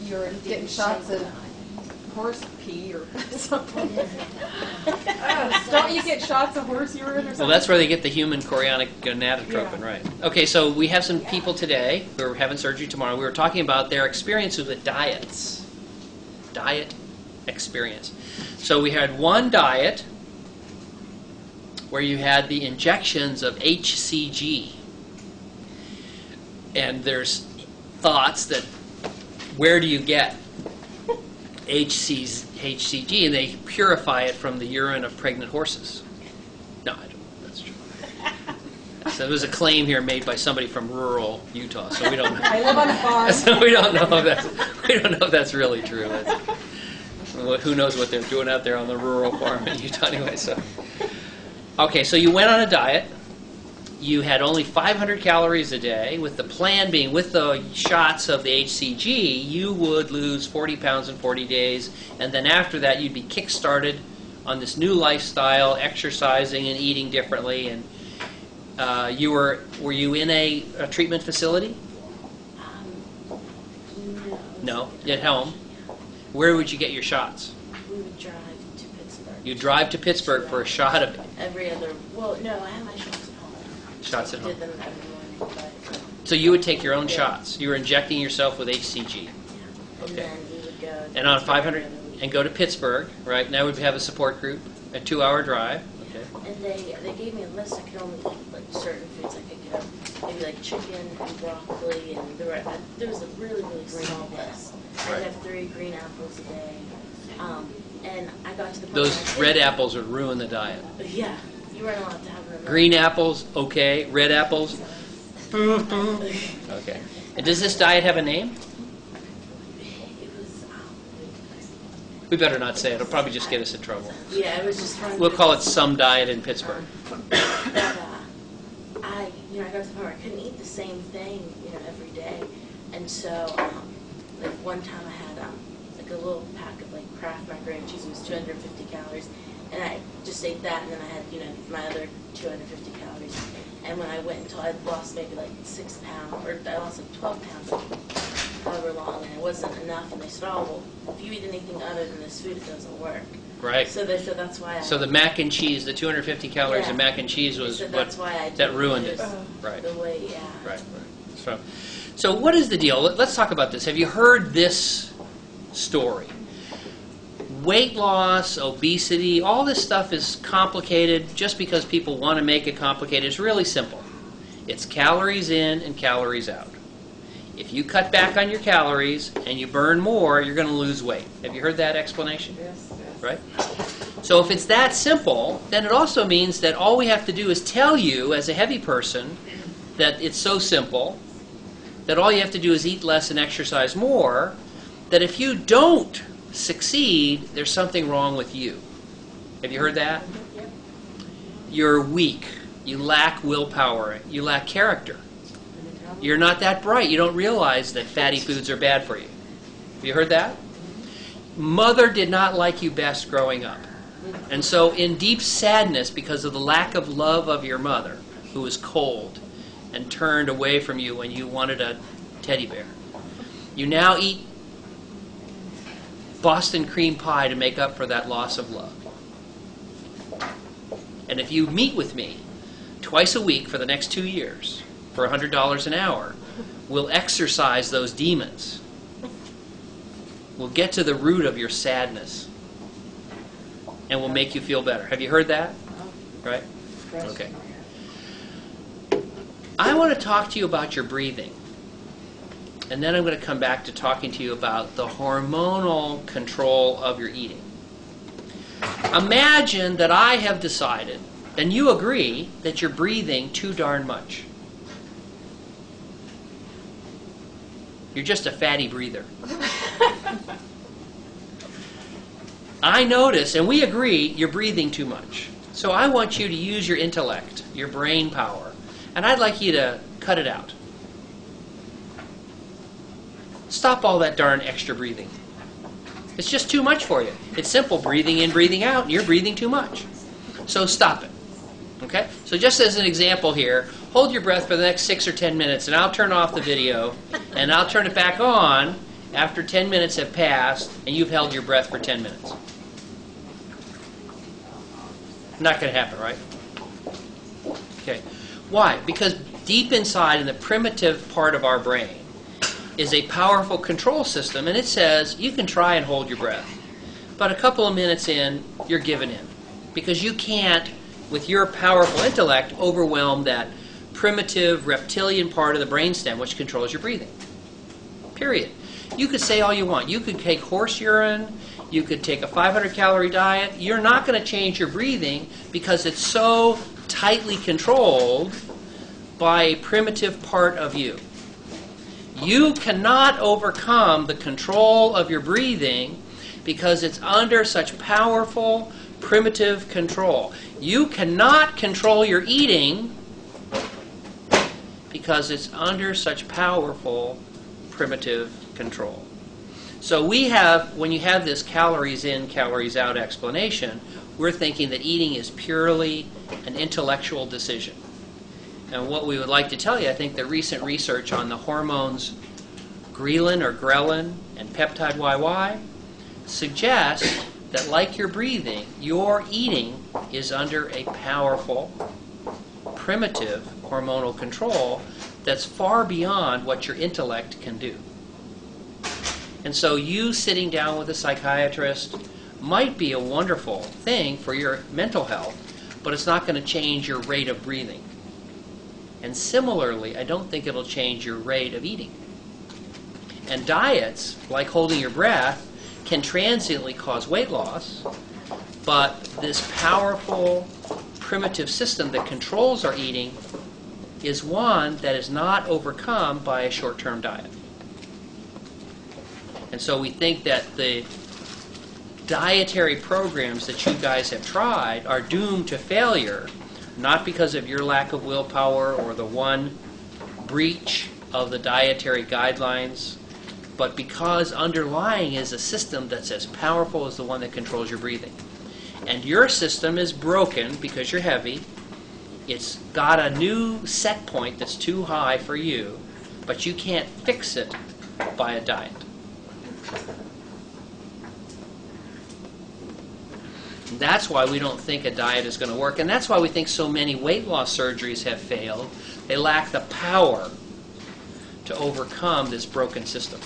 you're getting shots of horse pee or something. Don't you get shots of horse urine or something? Well, that's where they get the human chorionic gonadotropin, right? Okay, so we have some people today who are having surgery tomorrow. We were talking about their experiences with diets. Diet experience. So we had one diet where you had the injections of HCG. And there's thoughts that where do you get HCG, and they purify it from the urine of pregnant horses. No, I don't know if that's true. So there was a claim here made by somebody from rural Utah, so we don't know. I live on a farm. So we don't know if that's really true. Who knows what they're doing out there on the rural farm in Utah anyway. So, okay, so you went on a diet. You had only 500 calories a day, with the plan being, with the shots of the HCG, you would lose 40 pounds in 40 days, and then after that you'd be kick-started on this new lifestyle, exercising and eating differently. And were you in a treatment facility? No. At home? Where would you get your shots? We would drive to Pittsburgh. You'd drive to Pittsburgh for a shot of every other, well, no, I had my shots. Shots at home. Did them every morning, but, so you would take your own shots. You were injecting yourself with HCG. Yeah. Okay. And then we would go. And on 500, and go to Pittsburgh, right? Now we have a support group, a 2-hour drive. Okay. And they gave me a list. I could only eat like certain foods. I could get maybe like chicken and broccoli, and there was a really small list. Right. I'd have 3 green apples a day. And I got to the point. Those red apples would ruin the diet. Yeah. You weren't allowed to have them. Green apples, okay. Red apples, okay. And does this diet have a name? It was. We better not say it. It'll probably just get us in trouble. Yeah, it was just fun. We'll call it some diet in Pittsburgh. But I got to the point where I couldn't eat the same thing, every day, and so like one time I had like a little pack of like Kraft macaroni and cheese. It was 250 calories. And I just ate that, and then I had, my other 250 calories. And when I went until I lost maybe like 6 pounds, or I lost like 12 pounds however long, and it wasn't enough. And they said, oh, well, if you eat anything other than this food, it doesn't work. Right. So that's why So the mac and cheese, the 250 calories of mac and cheese was that ruined it. Right. The way, yeah. Right. So what is the deal? Let's talk about this. Have you heard this story? Weight loss, obesity, all this stuff is complicated just because people want to make it complicated. It's really simple. It's calories in and calories out. If you cut back on your calories and you burn more, you're going to lose weight. Have you heard that explanation? Yes. Right? So if it's that simple, then it also means that all we have to do is tell you, as a heavy person, that it's so simple, that all you have to do is eat less and exercise more, that if you don't succeed, there's something wrong with you. Have you heard that? Yep. You're weak. You lack willpower. You lack character. You're not that bright. You don't realize that fatty foods are bad for you. Have you heard that? Mother did not like you best growing up. And so in deep sadness because of the lack of love of your mother, who was cold and turned away from you when you wanted a teddy bear, you now eat Boston cream pie to make up for that loss of love. And if you meet with me twice a week for the next 2 years for $100 an hour, we'll exorcise those demons. We'll get to the root of your sadness. And we'll make you feel better. Have you heard that? Right? Okay. I want to talk to you about your breathing. And then I'm going to come back to talking to you about the hormonal control of your eating. Imagine that I have decided, and you agree, that you're breathing too darn much. You're just a fatty breather. I notice, and we agree, you're breathing too much. So I want you to use your intellect, your brain power, and I'd like you to cut it out. Stop all that darn extra breathing. It's just too much for you. It's simple, breathing in, breathing out, and you're breathing too much. So stop it. Okay? So just as an example here, hold your breath for the next 6 or 10 minutes, and I'll turn off the video, and I'll turn it back on, after 10 minutes have passed and you've held your breath for 10 minutes? Not going to happen, right? Okay. Why? Because deep inside in the primitive part of our brain is a powerful control system, and it says you can try and hold your breath. But a couple of minutes in, you're giving in. Because you can't, with your powerful intellect, overwhelm that primitive reptilian part of the brainstem which controls your breathing. Period. You could say all you want. You could take horse urine. You could take a 500-calorie diet. You're not going to change your breathing because it's so tightly controlled by a primitive part of you. You cannot overcome the control of your breathing because it's under such powerful primitive control. You cannot control your eating because it's under such powerful primitive control. So we have, when you have this calories in, calories out explanation, we're thinking that eating is purely an intellectual decision. And what we would like to tell you, I think the recent research on the hormones ghrelin or ghrelin and peptide YY suggests that, like your breathing, your eating is under a powerful, primitive hormonal control that's far beyond what your intellect can do. And so you sitting down with a psychiatrist might be a wonderful thing for your mental health, but it's not going to change your rate of breathing. And similarly, I don't think it'll change your rate of eating. And diets, like holding your breath, can transiently cause weight loss, but this powerful, primitive system that controls our eating is one that is not overcome by a short-term diet. And so we think that the dietary programs that you guys have tried are doomed to failure, not because of your lack of willpower or the one breach of the dietary guidelines, but because underlying is a system that's as powerful as the one that controls your breathing. And your system is broken because you're heavy. It's got a new set point that's too high for you, but you can't fix it by a diet. And that's why we don't think a diet is going to work, and that's why we think so many weight loss surgeries have failed. They lack the power to overcome this broken system.